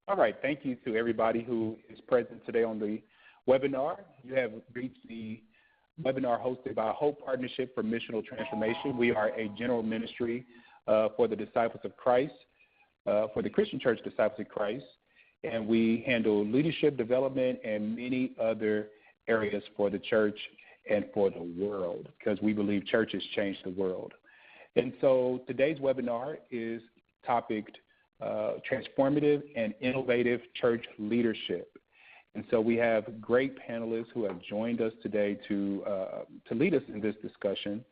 All right. Thank you to everybody who is present today on the webinar. You have reached the webinar hosted by Hope Partnership for Missional Transformation. We are a general ministry for the Disciples of Christ, for the Christian Church Disciples of Christ, and we handle leadership development and many other areas for the church and for the world, because we believe churches change the world. And so today's webinar is topicked Transformative and Innovative Church Leadership. And so we have great panelists who have joined us today to lead us in this discussion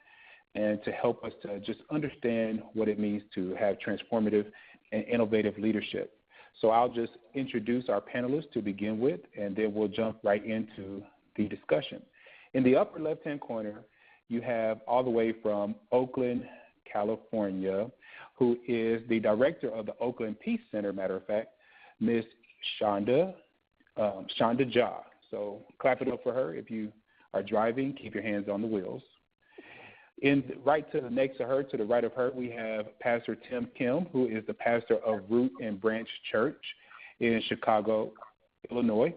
and to help us to just understand what it means to have transformative and innovative leadership. So I'll just introduce our panelists to begin with, and then we'll jump right into the discussion. In the upper left-hand corner, you have all the way from Oakland, California, who is the director of the Oakland Peace Center, matter of fact, Miss Shonda Jha. So clap it up for her. If you are driving, keep your hands on the wheels. Right to the next to her, to the right of her, we have Pastor Tim Kim, who is the pastor of Root and Branch Church in Chicago, Illinois.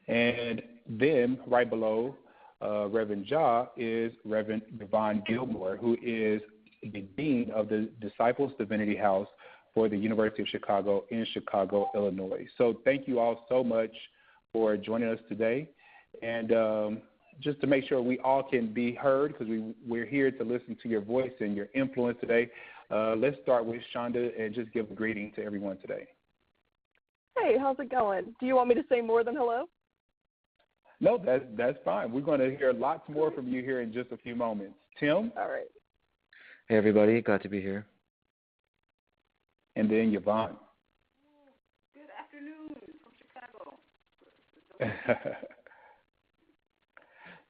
And then right below Reverend Jha is Reverend Yvonne Gilmore, who is the Dean of the Disciples Divinity House for the University of Chicago in Chicago, Illinois. So thank you all so much for joining us today. And just to make sure we all can be heard, because we're here to listen to your voice and your influence today, let's start with Shonda and just give a greeting to everyone today. Hey, how's it going? Do you want me to say more than hello? No, that's fine. We're going to hear lots more from you here in just a few moments. Tim? All right. Hey, everybody. Glad to be here. And then Yvonne. Good afternoon from Chicago.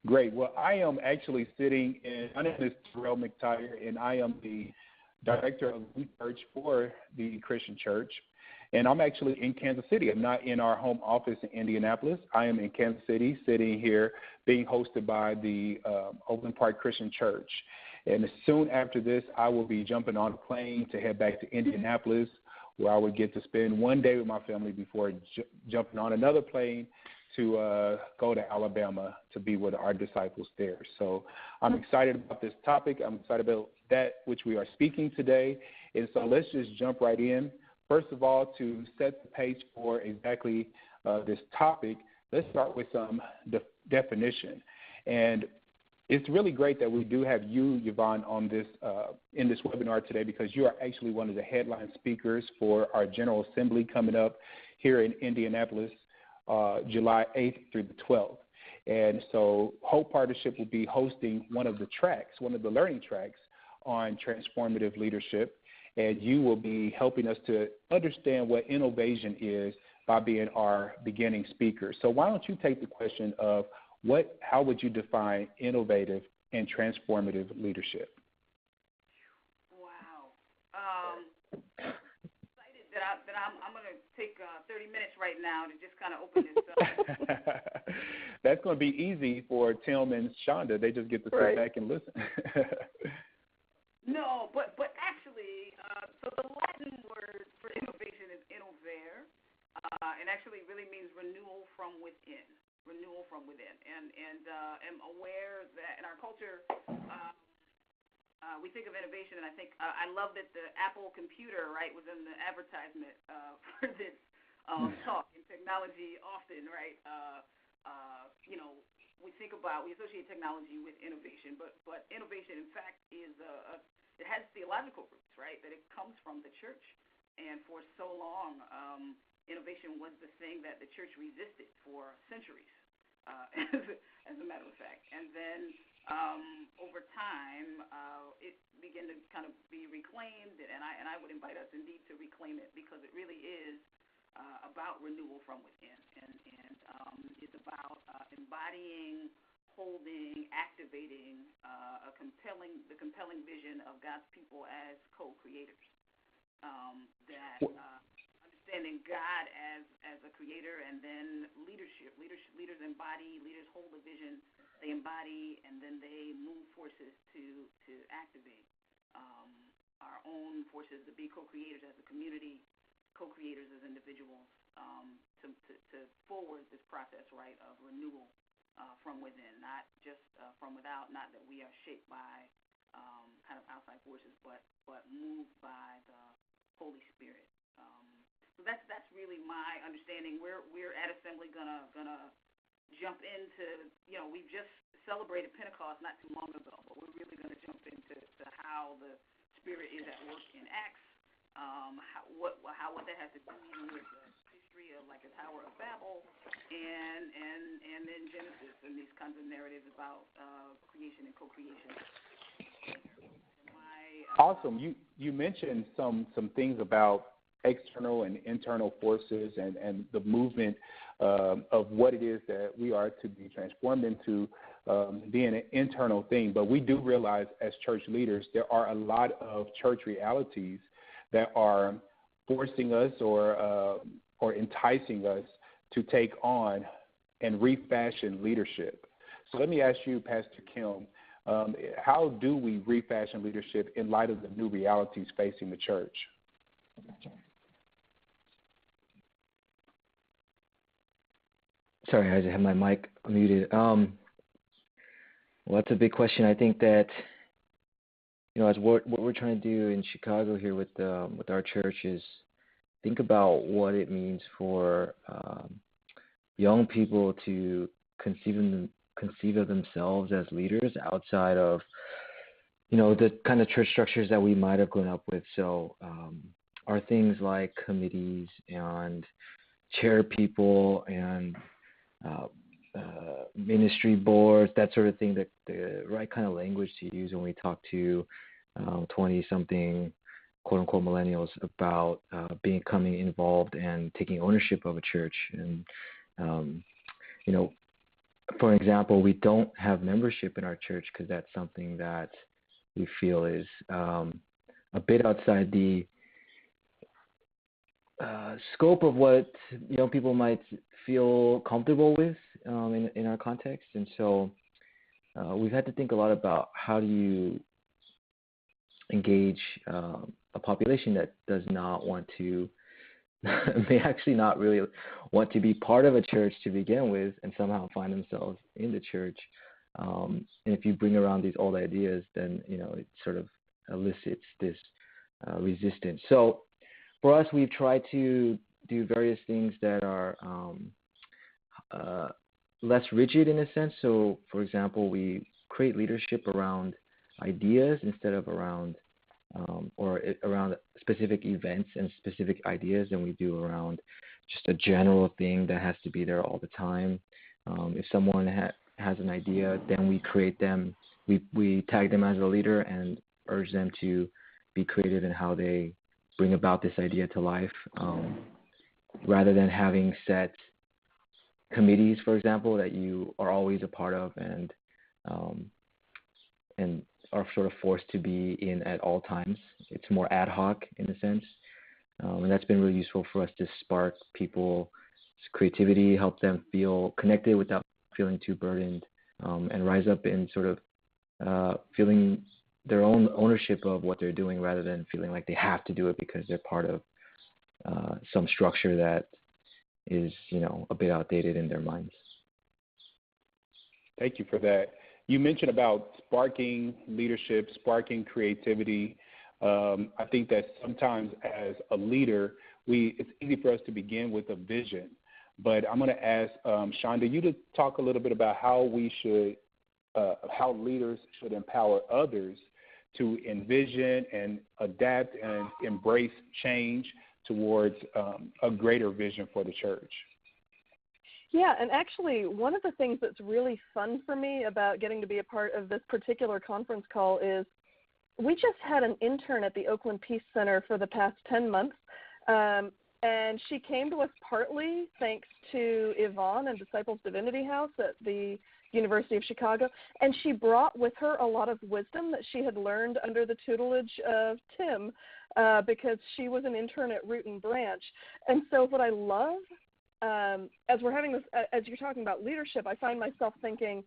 Great. Well, I am actually sitting in, my name is Terrell McTire, and I am the director of research for the Christian Church. And I'm actually in Kansas City. I'm not in our home office in Indianapolis. I am in Kansas City, sitting here, being hosted by the Overland Park Christian Church. And soon after this, I will be jumping on a plane to head back to Indianapolis, where I would get to spend one day with my family before jumping on another plane to go to Alabama to be with our disciples there. So I'm excited about this topic. I'm excited about that which we are speaking today. And so let's just jump right in. First of all, to set the page for exactly this topic, let's start with some definition. And it's really great that we do have you, Yvonne, on this in this webinar today, because you are actually one of the headline speakers for our General Assembly coming up here in Indianapolis, July 8th through the 12th. And so Hope Partnership will be hosting one of the learning tracks on transformative leadership. And you will be helping us to understand what innovation is by being our beginning speaker. So why don't you take the question of how would you define innovative and transformative leadership? Wow. Excited that I'm going to take 30 minutes right now to just kind of open this up. That's going to be easy for Tim and Shonda. They just get to sit back and listen. No, but actually, so the Latin word for innovation is innovare, and actually really means renewal from within. Renewal from within, and am aware that in our culture, we think of innovation, and I think I love that the Apple computer, right, was in the advertisement for this talk. In technology, often, right, we associate technology with innovation, but innovation, in fact, it has theological roots, right, that it comes from the church. And for so long, innovation was the thing that the church resisted for centuries, as a matter of fact. And then over time, it began to kind of be reclaimed, and I would invite us indeed to reclaim it, because it really is about renewal from within, and it's about embodying, holding, activating the compelling vision of God's people as co-creators. Understanding God as a creator, and then leaders embody, leaders hold the vision, they embody, and then they move forces to activate our own forces to be co-creators as a community, co-creators as individuals to forward this process, right, of renewal from within, not just from without, not that we are shaped by kind of outside forces, but moved by the Holy Spirit. So that's really my understanding. We're at Assembly gonna jump into, we've just celebrated Pentecost not too long ago, but we're really gonna jump into how the Spirit is at work in Acts, what that has to do with the history of like the Tower of Babel, and then Genesis and these kinds of narratives about creation and co-creation. Awesome. You mentioned some things about external and internal forces and the movement of what it is that we are to be transformed into being an internal thing. But we do realize as church leaders there are a lot of church realities that are forcing us or enticing us to take on and refashion leadership. So let me ask you, Pastor Kim, how do we refashion leadership in light of the new realities facing the church? Sorry, I just had my mic muted. Well, that's a big question. I think that, as what we're trying to do in Chicago here with our church is think about what it means for young people to conceive of themselves as leaders outside of, the kind of church structures that we might have grown up with. So are things like committees and chair people and ministry boards, that sort of thing, that the right kind of language to use when we talk to 20-something quote-unquote millennials about becoming involved and taking ownership of a church. And, for example, we don't have membership in our church because that's something that we feel is a bit outside the scope of what young people might feel comfortable with in our context. And so we've had to think a lot about how do you engage a population that does not want to, may actually not really want to be part of a church to begin with and somehow find themselves in the church. And if you bring around these old ideas, then, it sort of elicits this resistance. So for us, we've tried to do various things that are less rigid in a sense. So, for example, we create leadership around ideas instead of around around specific events and specific ideas than we do around just a general thing that has to be there all the time. If someone has an idea, then we create them. We tag them as a leader and urge them to be creative in how they bring about this idea to life, rather than having set committees, for example, that you are always a part of and are sort of forced to be in at all times. It's more ad hoc in a sense, and that's been really useful for us to spark people's creativity, help them feel connected without feeling too burdened, and rise up in sort of feeling their own ownership of what they're doing rather than feeling like they have to do it because they're part of some structure that is, a bit outdated in their minds. Thank you for that. You mentioned about sparking leadership, sparking creativity. I think that sometimes as a leader, it's easy for us to begin with a vision. But I'm going to ask Shonda, you to talk a little bit about how how leaders should empower others to envision and adapt and embrace change towards a greater vision for the church. Yeah, and actually one of the things that's really fun for me about getting to be a part of this particular conference call is we just had an intern at the Oakland Peace Center for the past 10 months, and she came to us partly thanks to Yvonne and Disciples Divinity House at the University of Chicago, and she brought with her a lot of wisdom that she had learned under the tutelage of Tim, because she was an intern at Root and Branch. And so what I love, as we're having this, as you're talking about leadership, I find myself thinking,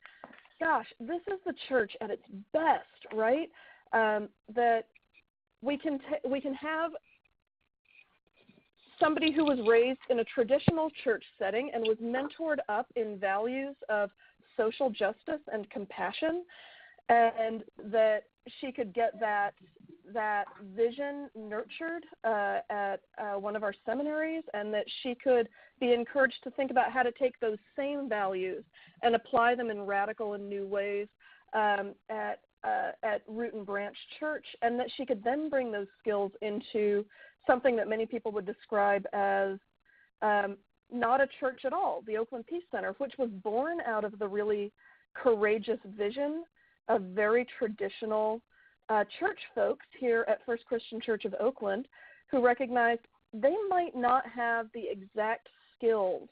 gosh, this is the church at its best, right? That we can have somebody who was raised in a traditional church setting and was mentored up in values of social justice and compassion, and that she could get that vision nurtured at one of our seminaries, and that she could be encouraged to think about how to take those same values and apply them in radical and new ways at Root and Branch Church, and that she could then bring those skills into something that many people would describe as not a church at all, the Oakland Peace Center, which was born out of the really courageous vision of very traditional church folks here at First Christian Church of Oakland who recognized they might not have the exact skills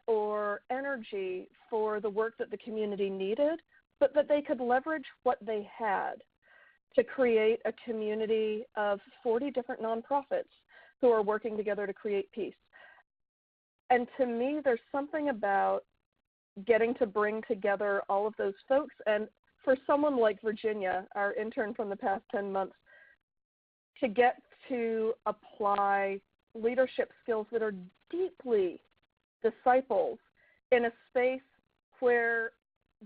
or energy for the work that the community needed, but that they could leverage what they had to create a community of 40 different nonprofits who are working together to create peace. And to me, there's something about getting to bring together all of those folks. And for someone like Virginia, our intern from the past 10 months, to get to apply leadership skills that are deeply disciples in a space where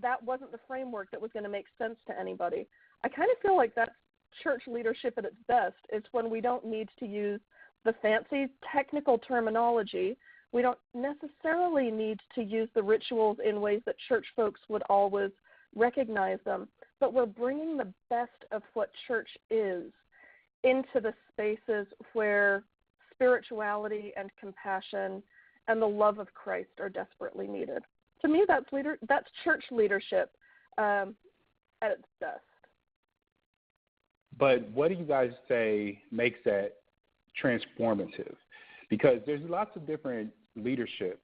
that wasn't the framework that was going to make sense to anybody. I kind of feel like that's church leadership at its best. It's when we don't need to use the fancy technical terminology. We don't necessarily need to use the rituals in ways that church folks would always recognize them, but we're bringing the best of what church is into the spaces where spirituality and compassion and the love of Christ are desperately needed. To me, that's church leadership at its best. But what do you guys say makes that transformative? Because there's lots of different leadership,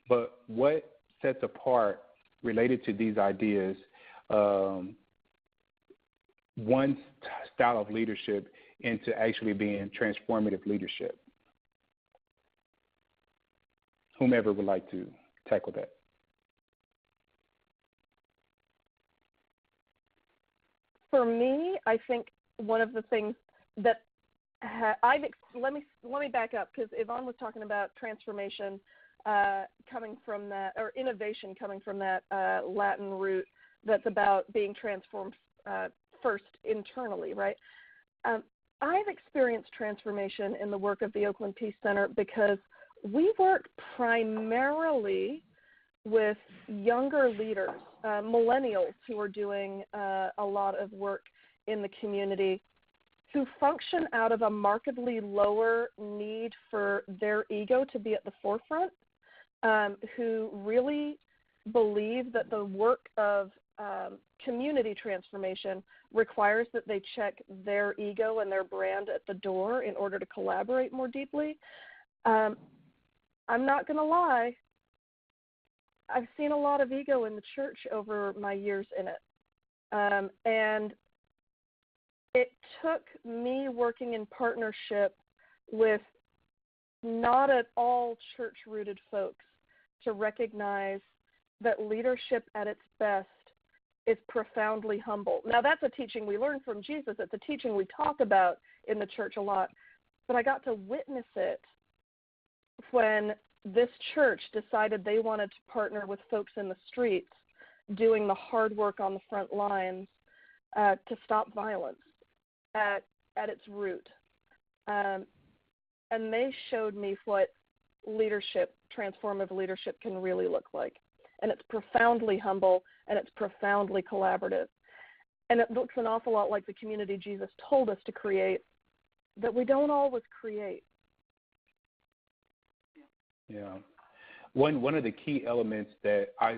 but what sets apart related to these ideas one style of leadership into actually being transformative leadership? Whomever would like to tackle that. For me, I think one of the things that let me back up, because Yvonne was talking about transformation coming from that, or innovation coming from that Latin root that's about being transformed first internally, right? I've experienced transformation in the work of the Oakland Peace Center because we work primarily with younger leaders, millennials who are doing a lot of work in the community, who function out of a markedly lower need for their ego to be at the forefront, who really believe that the work of community transformation requires that they check their ego and their brand at the door in order to collaborate more deeply. I'm not going to lie, I've seen a lot of ego in the church over my years in it. And it took me working in partnership with not at all church-rooted folks to recognize that leadership at its best is profoundly humble. Now, that's a teaching we learn from Jesus. It's a teaching we talk about in the church a lot. But I got to witness it when this church decided they wanted to partner with folks in the streets doing the hard work on the front lines to stop violence at its root. And they showed me what leadership, transformative leadership, can really look like. And it's profoundly humble, and it's profoundly collaborative. And it looks an awful lot like the community Jesus told us to create that we don't always create. Yeah. One of the key elements that I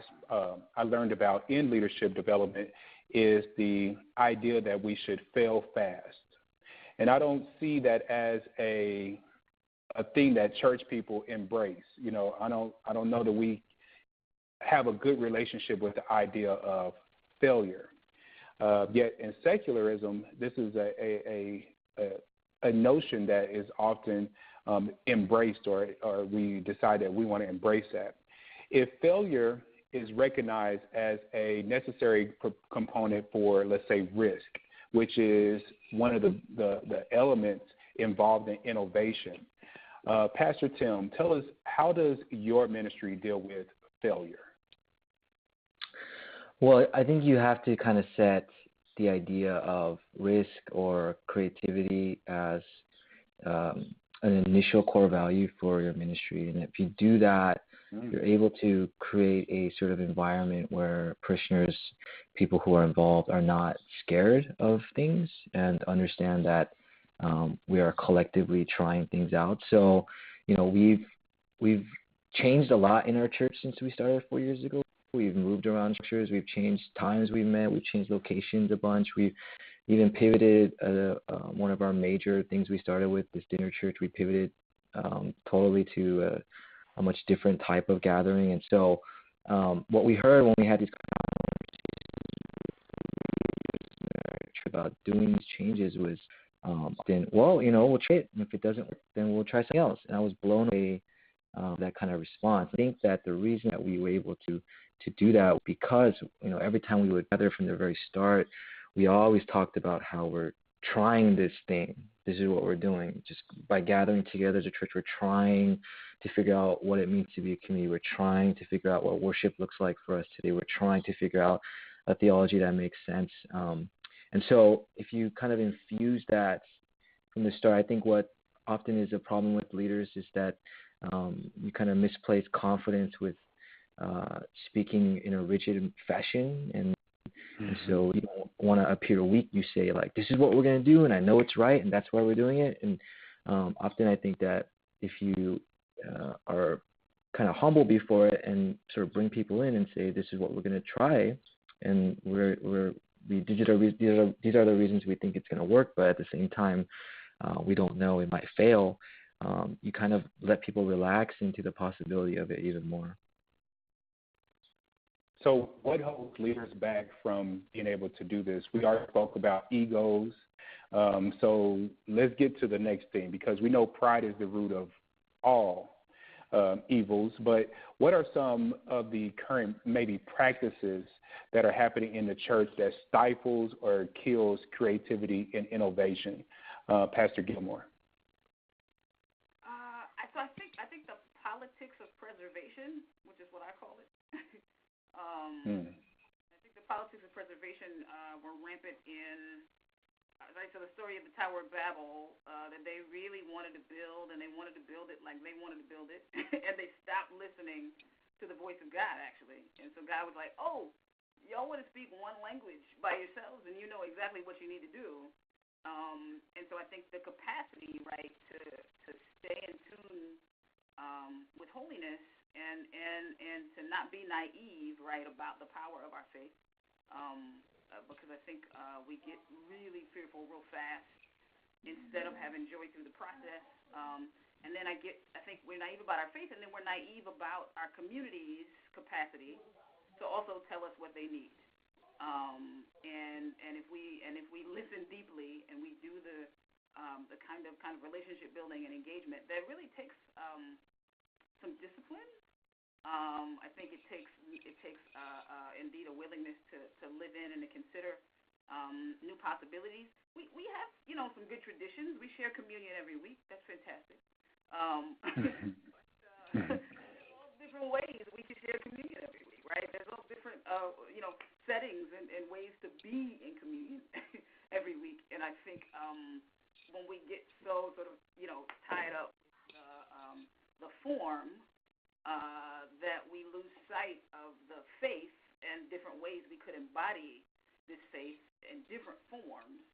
learned about in leadership development is the idea that we should fail fast. And I don't see that as a thing that church people embrace. You know, I don't know that we have a good relationship with the idea of failure. Yet in secularism, this is a notion that is often embraced, or we decide that we want to embrace that. If failure is recognized as a necessary component for, let's say, risk, which is one of the elements involved in innovation, Pastor Tim, tell us, how does your ministry deal with failure? Well, I think you have to kind of set the idea of risk or creativity as an initial core value for your ministry. And if you do that, you're able to create a sort of environment where parishioners, people who are involved, are not scared of things and understand that we are collectively trying things out. So, we've changed a lot in our church since we started 4 years ago. We've moved around structures. We've changed times we've met. We've changed locations a bunch. We've even pivoted one of our major things we started with, this dinner church. We pivoted totally to a much different type of gathering. And so what we heard when we had these conversations about doing these changes was then, we'll try it. And if it doesn't work, then we'll try something else. And I was blown away that kind of response. I think that the reason that we were able to do that because, every time we would gather from the very start, we always talked about how we're trying this thing. This is what we're doing. Just by gathering together as a church, we're trying to figure out what it means to be a community. We're trying to figure out what worship looks like for us today. We're trying to figure out a theology that makes sense. And so if you kind of infuse that from the start, I think what often is a problem with leaders is that you kind of misplace confidence with speaking in a rigid fashion. And so you don't want to appear weak. You say, like, this is what we're going to do, and I know it's right, and that's why we're doing it. And often I think that if you are kind of humble before it and sort of bring people in and say, this is what we're going to try, and these are the reasons we think it's going to work, but at the same time, we don't know, it might fail. You kind of let people relax into the possibility of it even more. So what holds leaders back from being able to do this? We already spoke about egos. So let's get to the next thing, because we know pride is the root of all evils. But what are some of the current maybe practices that are happening in the church that stifles or kills creativity and innovation? Pastor Gilmore. So I think the politics of preservation, which is what I call it. I think the politics of preservation were rampant in, right, so the story of the Tower of Babel, that they really wanted to build, and they wanted to build it like they wanted to build it, and they stopped listening to the voice of God, actually. And so God was like, oh, y'all want to speak one language by yourselves, and you know exactly what you need to do. And so I think the capacity, right, to stay in tune with holiness and to not be naive, right, about the power of our faith, because I think we get really fearful real fast instead of having joy through the process. And then I think we're naive about our faith, and then we're naive about our community's capacity to also tell us what they need. And if we listen deeply and we do the kind of relationship building and engagement, that really takes some discipline. I think it takes indeed a willingness to live in and to consider new possibilities. We have some good traditions. We share communion every week. That's fantastic. But there's all different ways we can share communion every week, right? There's all different settings and ways to be in communion every week. And I think when we get so sort of tied up with the form, that we lose sight of the faith and different ways we could embody this faith in different forms,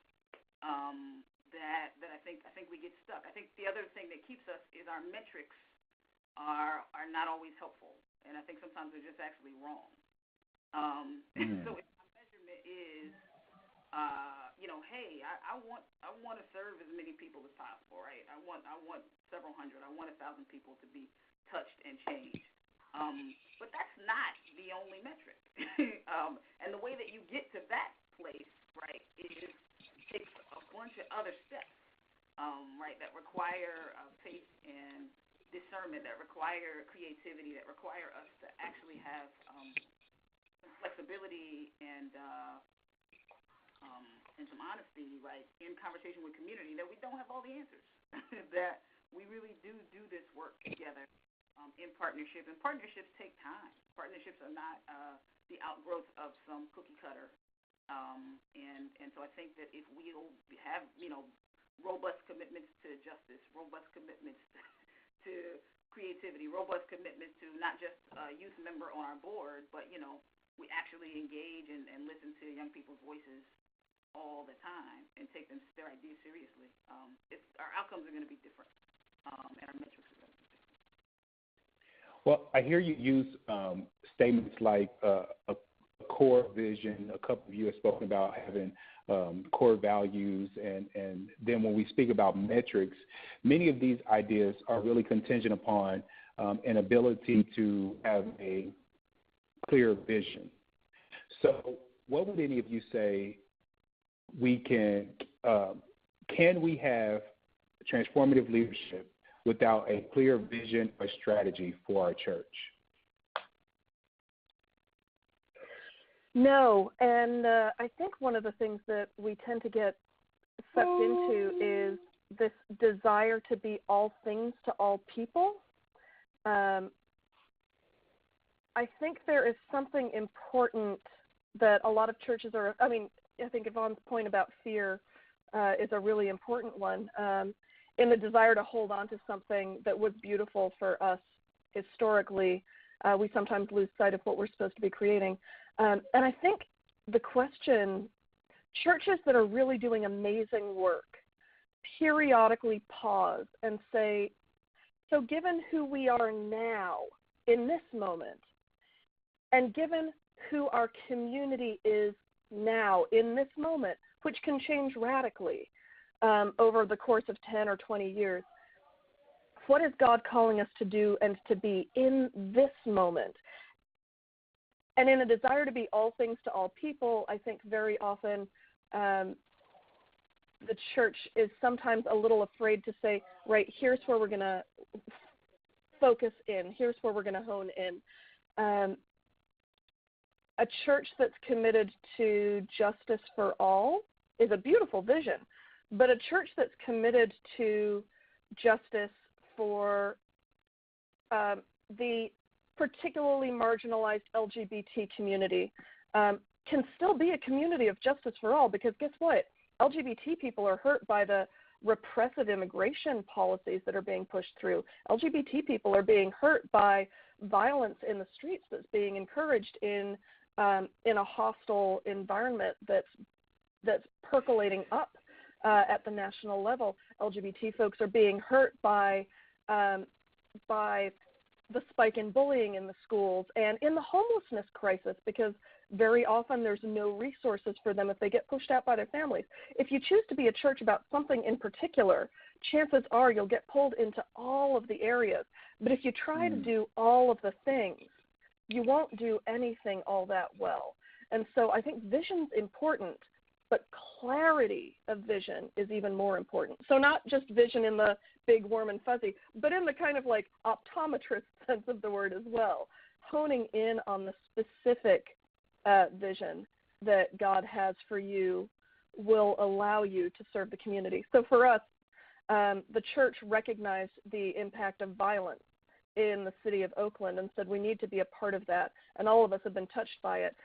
that I think we get stuck. I think the other thing that keeps us is our metrics are not always helpful, and I think sometimes they're just actually wrong. So if my measurement is, hey, I want to serve as many people as possible, right? I want several hundred. I want 1,000 people to be touched and changed. But that's not the only metric. And the way that you get to that place, right, takes a bunch of other steps, right, that require faith and discernment, that require creativity, that require us to actually have some flexibility and some honesty, right, in conversation with community, that we don't have all the answers, that we really do this work together in partnership. And partnerships take time. Partnerships are not the outgrowth of some cookie cutter. And so I think that if we'll have, robust commitments to justice, robust commitments to creativity, robust commitments to not just a youth member on our board, but, we actually engage and listen to young people's voices all the time and take their ideas seriously. Our outcomes are going to be different, and our metrics are going to be different. Well, I hear you use statements like a core vision. A couple of you have spoken about having core values, and then when we speak about metrics, many of these ideas are really contingent upon an ability to have a clear vision. So what would any of you say we can we have transformative leadership without a clear vision or strategy for our church? No, and I think one of the things that we tend to get sucked into is this desire to be all things to all people. I think there is something important that a lot of churches are, I think Yvonne's point about fear is a really important one, in the desire to hold on to something that was beautiful for us historically. We sometimes lose sight of what we're supposed to be creating. And I think the question, churches that are really doing amazing work periodically pause and say, so given who we are now in this moment, and given who our community is now in this moment, which can change radically over the course of 10 or 20 years, what is God calling us to do and to be in this moment? And in a desire to be all things to all people, I think very often the church is sometimes a little afraid to say, right, here's where we're going to focus in, here's where we're going to hone in. A church that's committed to justice for all is a beautiful vision, but a church that's committed to justice for the particularly marginalized LGBT community can still be a community of justice for all, because guess what? LGBT people are hurt by the repressive immigration policies that are being pushed through. LGBT people are being hurt by violence in the streets that's being encouraged in a hostile environment that's percolating up at the national level. LGBT folks are being hurt by the spike in bullying in the schools and in the homelessness crisis, because very often there's no resources for them if they get pushed out by their families. If you choose to be a church about something in particular, chances are you'll get pulled into all of the areas. But if you try to do all of the things, you won't do anything all that well. And so I think vision's important, but clarity of vision is even more important. So not just vision in the big, warm, and fuzzy, but in the kind of like optometrist sense of the word as well, honing in on the specific vision that God has for you will allow you to serve the community. So for us, the church recognized the impact of violence in the city of Oakland and said we need to be a part of that, and all of us have been touched by it.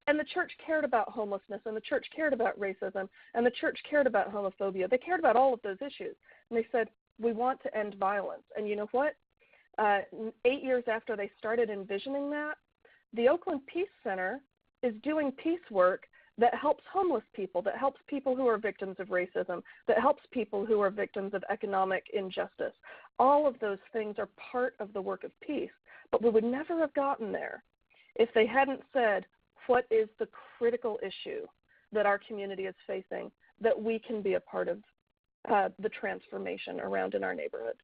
And the church cared about homelessness, and the church cared about racism, and the church cared about homophobia. They cared about all of those issues. And they said, we want to end violence. And you know what? 8 years after they started envisioning that, the Oakland Peace Center is doing peace work that helps homeless people, that helps people who are victims of racism, that helps people who are victims of economic injustice. All of those things are part of the work of peace. But we would never have gotten there if they hadn't said, what is the critical issue that our community is facing that we can be a part of the transformation around in our neighborhood?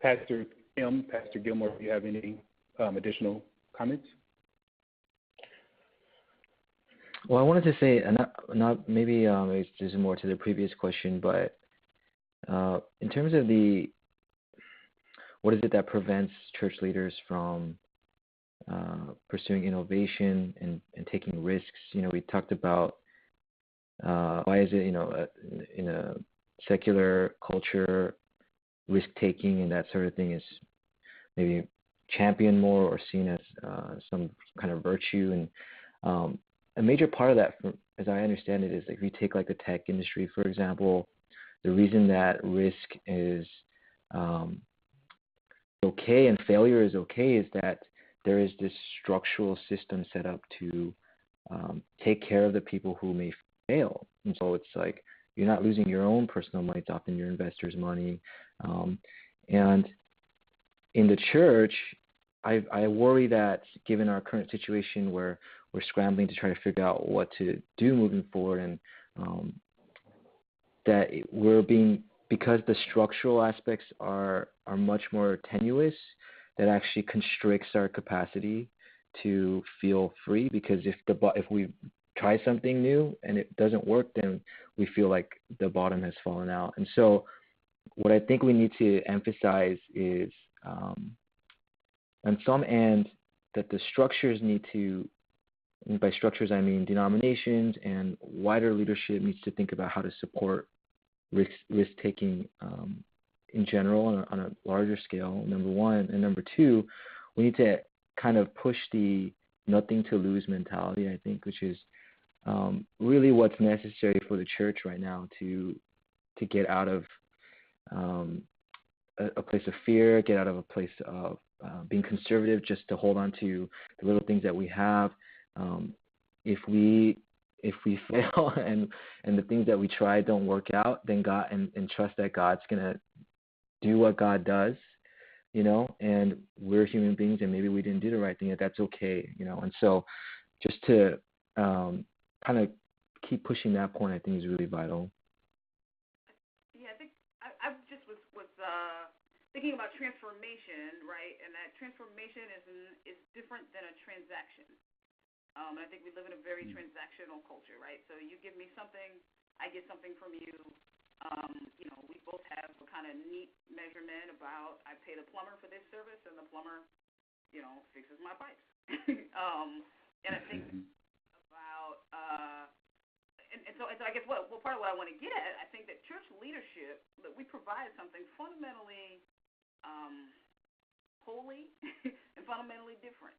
Pastor Kim, Pastor Gilmore, do you have any additional comments? Well, I wanted to say, not maybe it's just more to the previous question, but in terms of what is it that prevents church leaders from pursuing innovation and taking risks? We talked about why is it, in a secular culture, risk taking and that sort of thing is maybe championed more or seen as some kind of virtue. And a major part of that, as I understand it, is like if you take like the tech industry, for example, the reason that risk is okay and failure is okay is that there is this structural system set up to take care of the people who may fail. And so it's like you're not losing your own personal money, it's often your investors' money. And in the church, I worry that given our current situation where we're scrambling to try to figure out what to do moving forward, and that we're being, because the structural aspects are much more tenuous, that actually constricts our capacity to feel free. Because if we try something new and it doesn't work, then we feel like the bottom has fallen out. And so what I think we need to emphasize is, on some end, that the structures need to, and by structures I mean denominations and wider leadership, needs to think about how to support risk-taking in general on a larger scale, number one. And number two, we need to kind of push the nothing to lose mentality, I think, which is really what's necessary for the church right now to get out of a place of fear, get out of a place of being conservative, just to hold on to the little things that we have. If we fail and the things that we try don't work out, then God and trust that God's gonna do what God does, and we're human beings and maybe we didn't do the right thing, and that's okay, And so just to kind of keep pushing that point, I think is really vital. Yeah, I think I just was thinking about transformation, right? And that transformation is different than a transaction. And I think we live in a very transactional culture, right? So you give me something, I get something from you. We both have a kind of neat measurement about I pay the plumber for this service, and the plumber, fixes my pipes. And I think about, and so I guess what part of what I want to get at, I think that church leadership, that we provide something fundamentally holy and fundamentally different.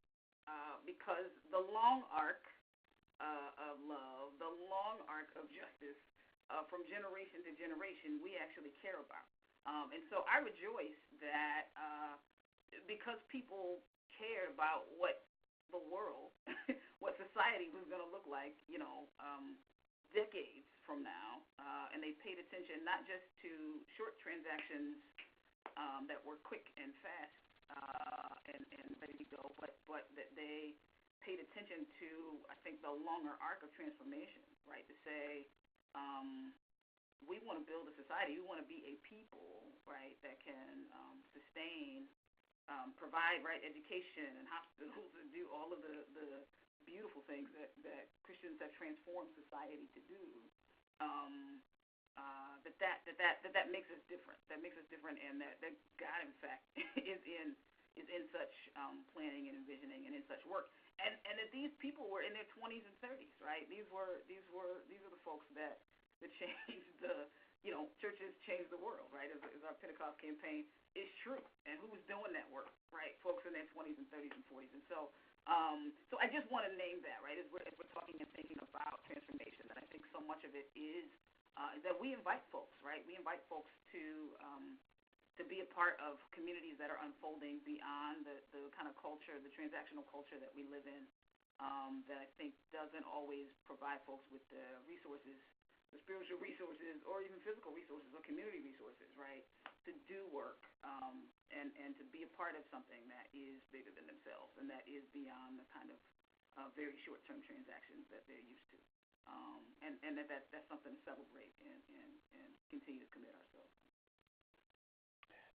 Because the long arc of love, the long arc of justice, from generation to generation, we actually care about. And so I rejoice that because people cared about what the world, what society was going to look like, decades from now, and they paid attention not just to short transactions that were quick and fast, and ready to go, but that they paid attention to, I think, the longer arc of transformation, right? To say, we want to build a society, we want to be a people, right, that can sustain, provide, right, education and hospitals, and do all of the beautiful things that Christians have transformed society to do. That makes us different. That makes us different, and that God, in fact, is in such planning and envisioning and in such work, and that these people were in their 20s and 30s, right? These are the folks that changed the, churches changed the world, right? As our Pentecost campaign is true, and who was doing that work, right? Folks in their 20s and 30s and 40s, and so I just want to name that, right? As we're talking and thinking about transformation, and I think so much of it is that we invite folks, right? We invite folks to be a part of communities that are unfolding beyond the kind of culture, the transactional culture that we live in, that I think doesn't always provide folks with the resources, the spiritual resources, or even physical resources or community resources, right, to do work, and to be a part of something that is bigger than themselves and that is beyond the kind of very short-term transactions that they're used to. And that's something to celebrate and continue to commit ourselves.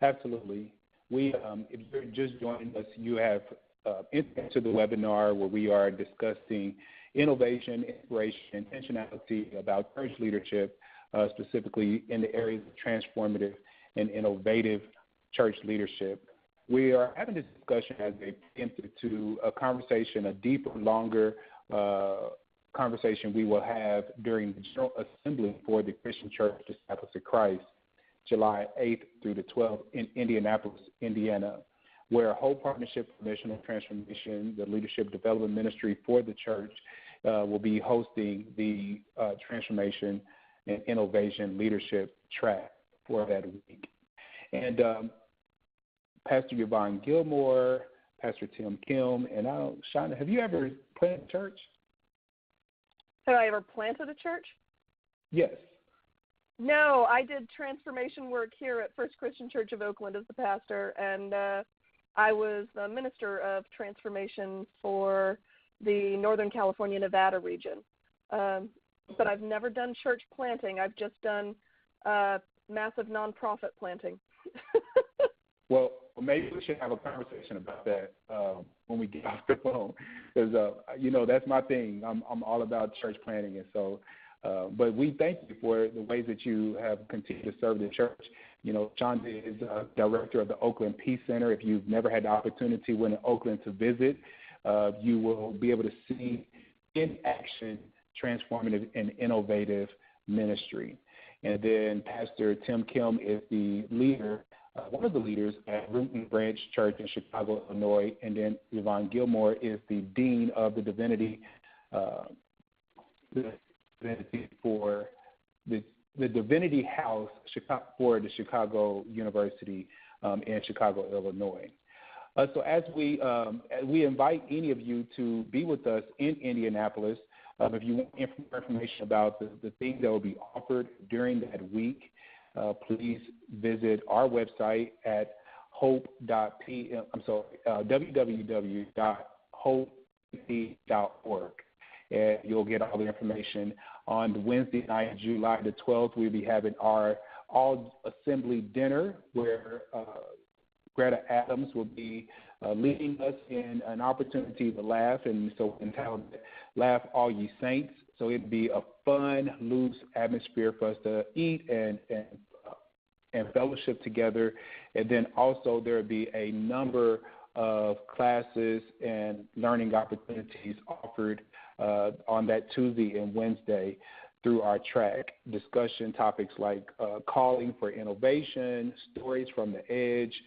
Absolutely. If you're just joining us, you have entered into the webinar where we are discussing innovation, inspiration, intentionality about church leadership, specifically in the areas of transformative and innovative church leadership. We are having this discussion as a preemptive to a conversation, a deeper, longer conversation we will have during the General Assembly for the Christian Church Disciples of Christ. July 8th through the 12th in Indianapolis, Indiana, where Hope Partnership for Missional Transformation, the leadership development ministry for the church, will be hosting the Transformation and Innovation Leadership track for that week. And Pastor Yvonne Gilmore, Pastor Tim Kim, and Shauna, have you ever planted a church? Have I ever planted a church? Yes. No, I did transformation work here at First Christian Church of Oakland as the pastor, and I was the minister of transformation for the Northern California, Nevada region. But I've never done church planting. I've just done massive nonprofit planting. Well, maybe we should have a conversation about that when we get off the phone, because that's my thing. I'm all about church planting, and so. But we thank you for the ways that you have continued to serve the church. Shonda is director of the Oakland Peace Center. If you've never had the opportunity when in Oakland to visit, you will be able to see in action transformative and innovative ministry. And then Pastor Tim Kim is the leader, one of the leaders at Root and Branch Church in Chicago, Illinois. And then Yvonne Gilmore is the dean of the Divinity for the Divinity House for the Chicago University in Chicago, Illinois. So as we invite any of you to be with us in Indianapolis, if you want information about the things that will be offered during that week, please visit our website at www.hope.org. And you'll get all the information. On Wednesday night, July the 12th, we'll be having our all-assembly dinner where Greta Adams will be leading us in an opportunity to laugh, and so entitled Laugh All Ye Saints. So it'd be a fun, loose atmosphere for us to eat and fellowship together. And then also there will be a number of classes and learning opportunities offered on that Tuesday and Wednesday through our track. Discussion topics like calling for innovation, stories from the edge,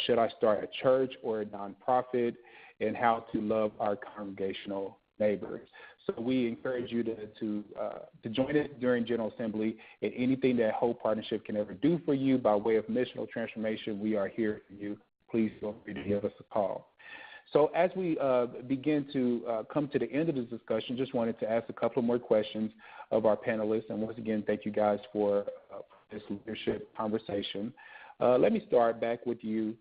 should I start a church or a nonprofit, and how to love our congregational neighbors. So we encourage you to join us during General Assembly, and anything that Hope Partnership can ever do for you by way of missional transformation, we are here for you. Please feel free to give us a call. So as we begin to come to the end of this discussion, just wanted to ask a couple more questions of our panelists. And once again, thank you guys for this leadership conversation. Let me start back with you,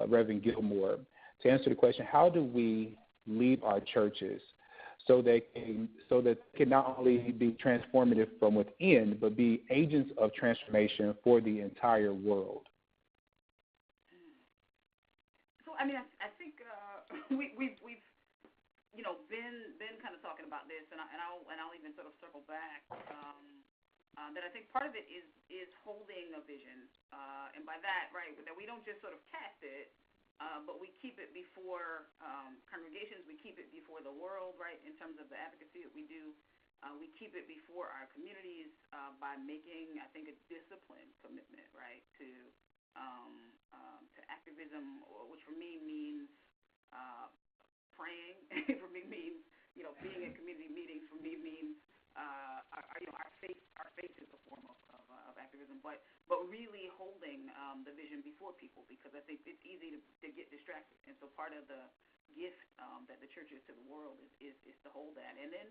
Reverend Gilmore, to answer the question, how do we lead our churches so they can not only be transformative from within, but be agents of transformation for the entire world? So, I think we've been kind of talking about this, and I'll even sort of circle back. That I think part of it is holding a vision, and by that, right, that we don't just sort of cast it, but we keep it before congregations, we keep it before the world, right, in terms of the advocacy that we do. We keep it before our communities by making, I think, a disciplined commitment, right, to activism, which for me means praying. For me means, being in community meetings. For me means our faith is a form of activism, but really holding the vision before people, because I think it's easy to get distracted. And so part of the gift that the church is to the world is to hold that, and then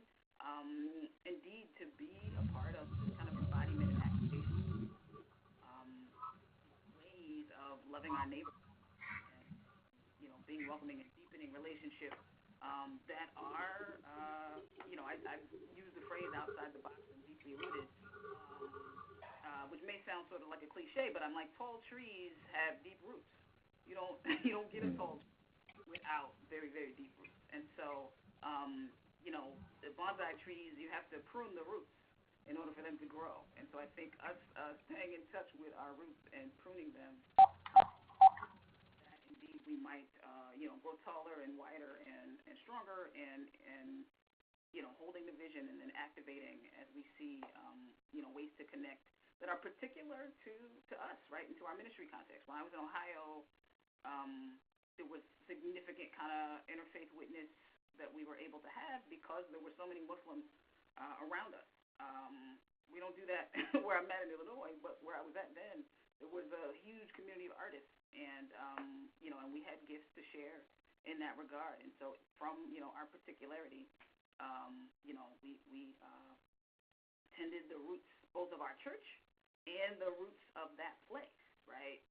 indeed to be a part of kind of embodiment and activation ways of loving our neighbors, and being welcoming and deepening relationships that are I've used the phrase outside the box and deeply rooted, which may sound sort of like a cliche, but I'm like, tall trees have deep roots. You don't get a tall tree without very, very deep roots. And so the bonsai trees, you have to prune the roots in order for them to grow. And so I think us staying in touch with our roots and pruning them, that indeed we might grow taller and wider and stronger, and holding the vision and then activating as we see ways to connect that are particular to us, right, and to our ministry context. When I was in Ohio, there was significant kind of interfaith witness that we were able to have because there were so many Muslims around us. We don't do that where I'm at in Illinois, but where I was at then, there was a huge community of artists, and and we had gifts to share in that regard. And so, from our particularity, we tended the roots both of our church and the roots of that place, right,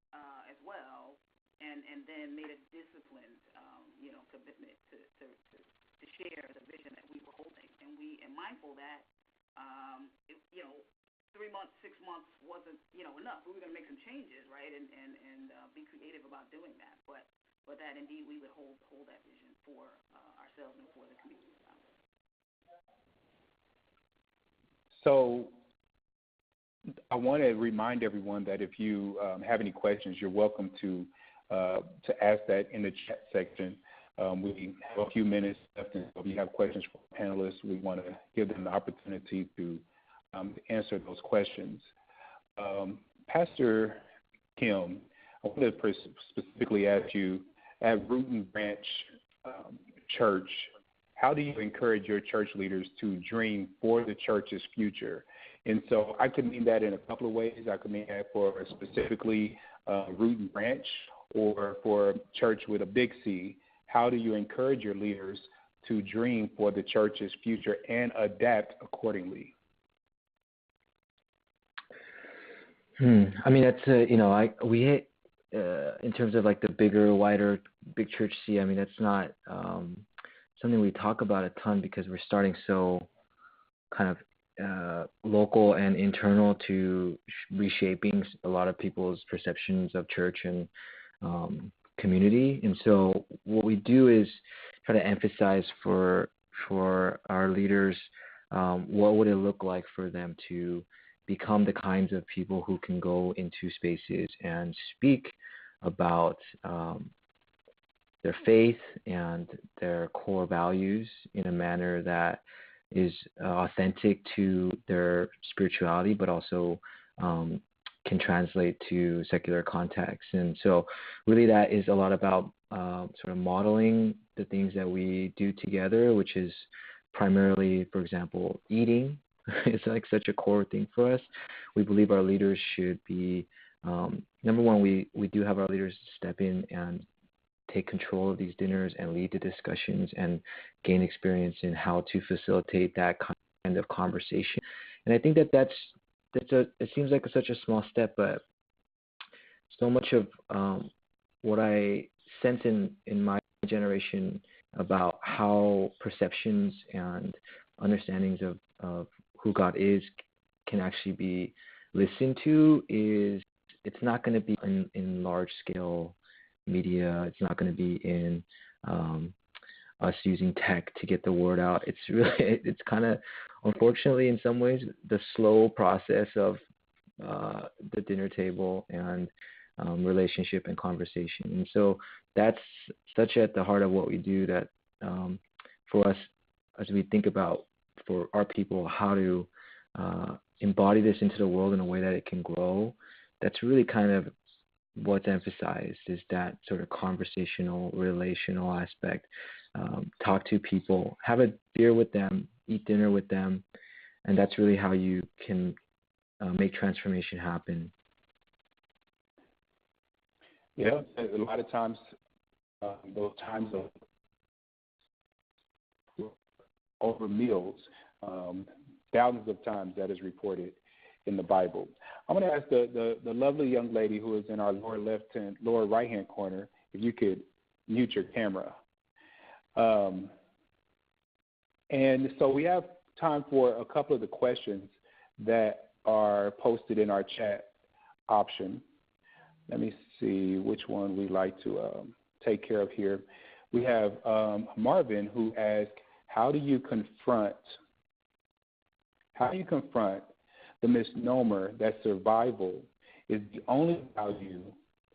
as well, and then made a disciplined, commitment to share the vision that we were holding, and mindful that, 3 months, 6 months wasn't, enough. We were going to make some changes, right, and be creative about doing that, but that indeed we would hold that vision for ourselves and for the community. So I want to remind everyone that if you have any questions, you're welcome to ask that in the chat section. We have a few minutes left, and if you have questions for panelists, we want to give them the opportunity to answer those questions. Pastor Kim, I want to specifically ask you, at Root and Branch Church, how do you encourage your church leaders to dream for the church's future? And so I could mean that in a couple of ways. I could mean that for specifically Root and Branch, or for church with a big C. How do you encourage your leaders to dream for the church's future and adapt accordingly? I mean, that's we in terms of like the bigger, wider, big church C. I mean, that's not something we talk about a ton because we're starting so kind of local and internal to reshaping a lot of people's perceptions of church and community. And so what we do is try to emphasize for our leaders what would it look like for them to become the kinds of people who can go into spaces and speak about their faith and their core values in a manner that is authentic to their spirituality, but also can translate to secular contexts. And so really that is a lot about sort of modeling the things that we do together, which is primarily, for example, eating. It's like such a core thing for us. We believe our leaders should be, number one, we do have our leaders step in and take control of these dinners and lead the discussions and gain experience in how to facilitate that kind of conversation. And I think it seems like such a small step, but so much of what I sense in my generation about how perceptions and understandings of who God is can actually be listened to is it's not going to be in large scale media. It's not going to be in us using tech to get the word out. It's kind of, unfortunately, in some ways, the slow process of the dinner table and relationship and conversation. And so that's such at the heart of what we do that for us, as we think about for our people how to embody this into the world in a way that it can grow, that's really kind of what's emphasized, is that sort of conversational, relational aspect. Talk to people, have a beer with them, eat dinner with them, and that's really how you can make transformation happen. Yeah, a lot of times, those times of over meals, thousands of times that is reported in the Bible. I'm going to ask the lovely young lady who is in our lower right-hand corner, if you could mute your camera. And so we have time for a couple of the questions that are posted in our chat option. Let me see which one we'd like to take care of here. We have Marvin, who asked, how do you confront the misnomer that survival is the only value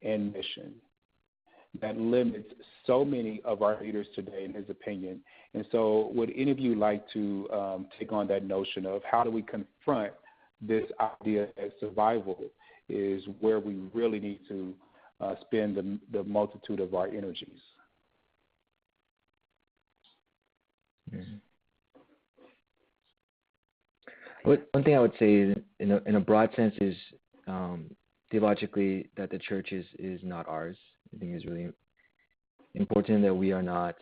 and mission that limits so many of our leaders today, in his opinion? And so would any of you like to take on that notion of how do we confront this idea that survival is where we really need to spend the multitude of our energies. Mm-hmm. One thing I would say is, in a broad sense, is theologically that the church is not ours. I think it's really important that we are not.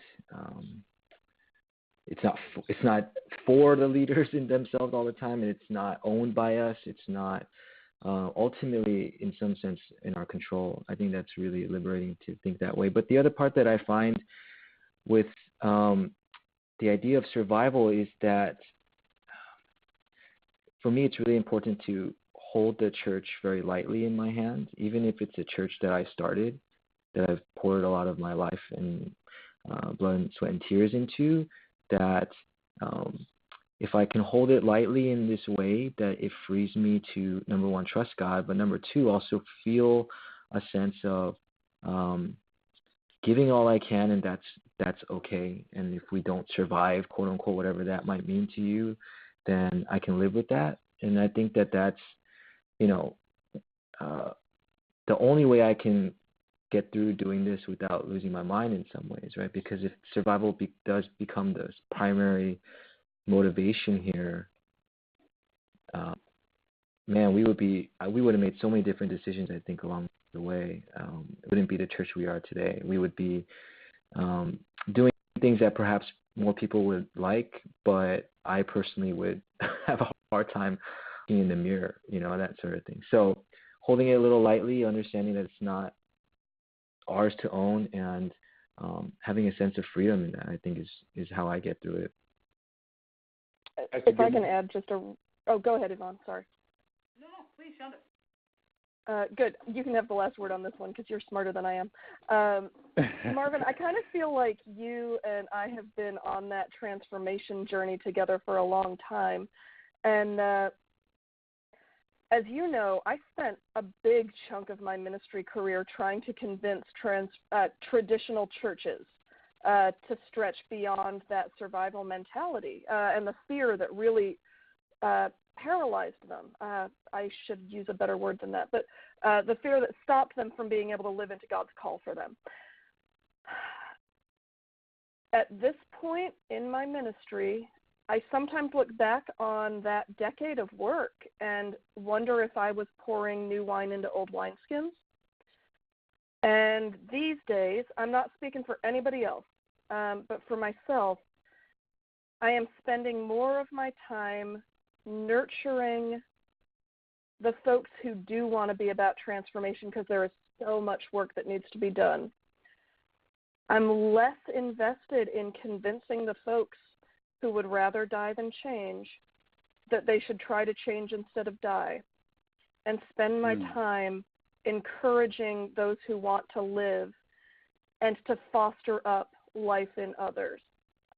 It's not for the leaders in themselves all the time, and it's not owned by us. It's not ultimately, in some sense, in our control. I think that's really liberating to think that way. But the other part that I find with the idea of survival is that, for me, it's really important to hold the church very lightly in my hand, even if it's a church that I started, that I've poured a lot of my life and blood and sweat and tears into, that if I can hold it lightly in this way, that it frees me to, number one, trust God, but number two, also feel a sense of giving all I can, and that's okay. And if we don't survive, quote unquote, whatever that might mean to you, then I can live with that. And I think that that's, the only way I can get through doing this without losing my mind in some ways, right? Because if survival does become the primary motivation here, man, we would have made so many different decisions, I think, along the way. It wouldn't be the church we are today. We would be doing things that perhaps more people would like, but I personally would have a hard time looking in the mirror, that sort of thing. So holding it a little lightly, understanding that it's not ours to own, and having a sense of freedom in that, I think is how I get through it. If I can add go ahead, Yvonne, sorry. No, please, Shonda. Good. You can have the last word on this one because you're smarter than I am. Marvin, I kind of feel like you and I have been on that transformation journey together for a long time. And as you know, I spent a big chunk of my ministry career trying to convince traditional churches to stretch beyond that survival mentality and the fear that really paralyzed them. I should use a better word than that, but the fear that stopped them from being able to live into God's call for them. At this point in my ministry, I sometimes look back on that decade of work and wonder if I was pouring new wine into old wineskins. And these days, I'm not speaking for anybody else, but for myself, I am spending more of my time nurturing the folks who do want to be about transformation, because there is so much work that needs to be done. I'm less invested in convincing the folks who would rather die than change that they should try to change instead of die, and spend my time encouraging those who want to live and to foster up life in others.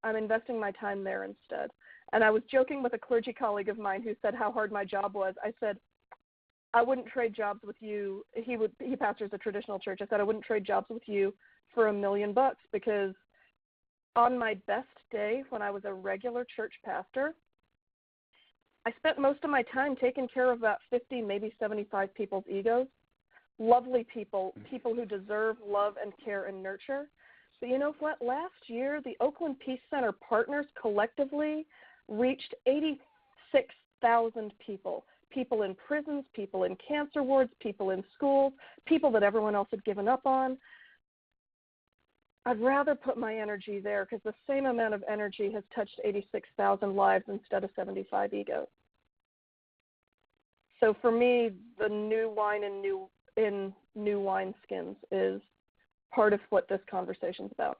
I'm investing my time there instead. And I was joking with a clergy colleague of mine who said how hard my job was. I said, I wouldn't trade jobs with you. He pastors a traditional church. I said, I wouldn't trade jobs with you for $1 million, because on my best day when I was a regular church pastor, I spent most of my time taking care of about 50, maybe 75 people's egos. Lovely people, people who deserve love and care and nurture. But you know what? Last year, the Oakland Peace Center partners collectively reached 86,000 people. People in prisons, people in cancer wards, people in schools, people that everyone else had given up on. I'd rather put my energy there, because the same amount of energy has touched 86,000 lives instead of 75 egos. So for me, the new wine in new wineskins is part of what this conversation's about.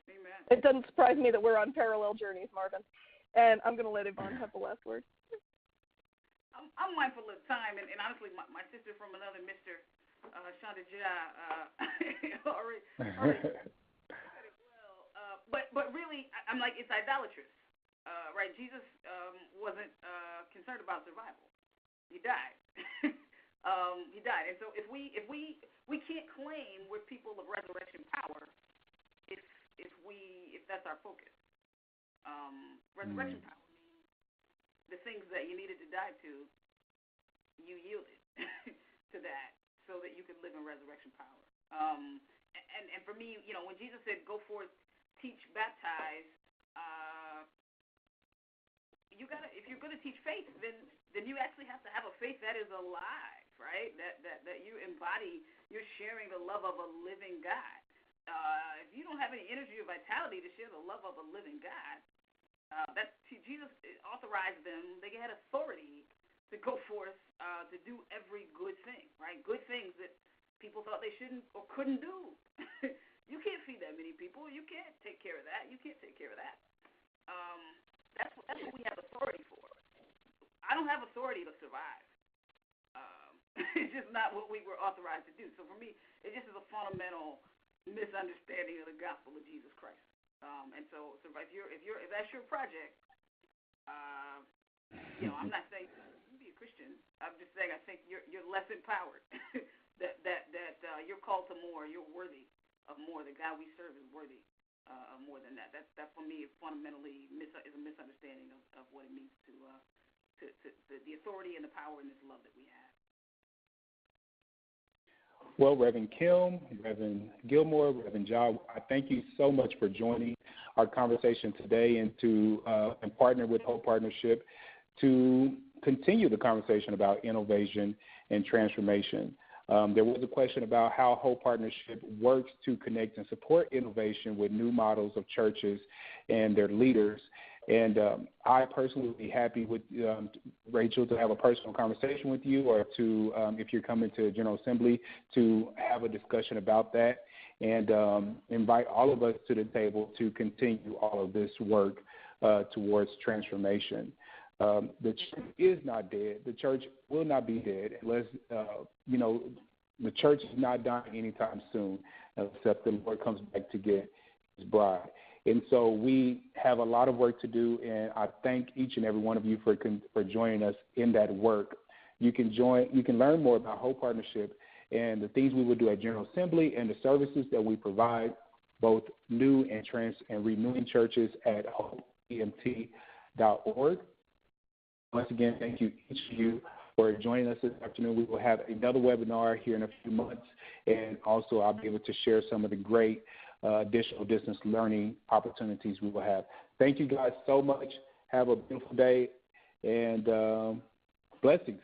Amen. It doesn't surprise me that we're on parallel journeys, Marvin. And I'm going to let Yvonne have the last word. I'm mindful of time, and honestly, my sister from another Mr. Shonda already said it well. But really, I'm like, it's idolatrous, right? Jesus wasn't concerned about survival. He died. He died, and so if we can't claim we're people of resurrection power if that's our focus. Resurrection power means the things that you needed to die to, you yielded to that so that you could live in resurrection power. And for me, when Jesus said, "Go forth, teach, baptize," if you're going to teach faith, then you actually have to have a faith that is alive, right? That you embody, you're sharing the love of a living God. If you don't have any energy or vitality to share the love of a living God, Jesus authorized them. They had authority to go forth to do every good thing, right? Good things that people thought they shouldn't or couldn't do. You can't feed that many people. You can't take care of that. You can't take care of that. That's what we have authority for. I don't have authority to survive. It's just not what we were authorized to do. So for me, it just is a fundamental misunderstanding of the gospel of Jesus Christ. And so if that's your project, I'm not saying you be a Christian. I'm just saying I think you're less empowered. that you're called to more. You're worthy of more. The God we serve is worthy of more than that. That for me is fundamentally is a misunderstanding of what it means to the authority and the power and this love that we have. Well, Reverend Kim, Reverend Gilmore, Reverend Ja, I thank you so much for joining our conversation today and partner with Hope Partnership to continue the conversation about innovation and transformation. There was a question about how Hope Partnership works to connect and support innovation with new models of churches and their leaders. And I personally would be happy with Rachel to have a personal conversation with you, or to, if you're coming to General Assembly, to have a discussion about that, and invite all of us to the table to continue all of this work towards transformation. The church is not dead. The church will not be dead unless, the church is not dying anytime soon, except the Lord comes back to get his bride. And so we have a lot of work to do, and I thank each and every one of you for joining us in that work. You can learn more about Hope Partnership and the things we will do at General Assembly and the services that we provide, both new and renewing churches, at hopeemt.org. Once again, thank you, each of you, for joining us this afternoon. We will have another webinar here in a few months, and also I'll be able to share some of the great additional distance learning opportunities we will have. Thank you guys so much. Have a beautiful day, and blessings.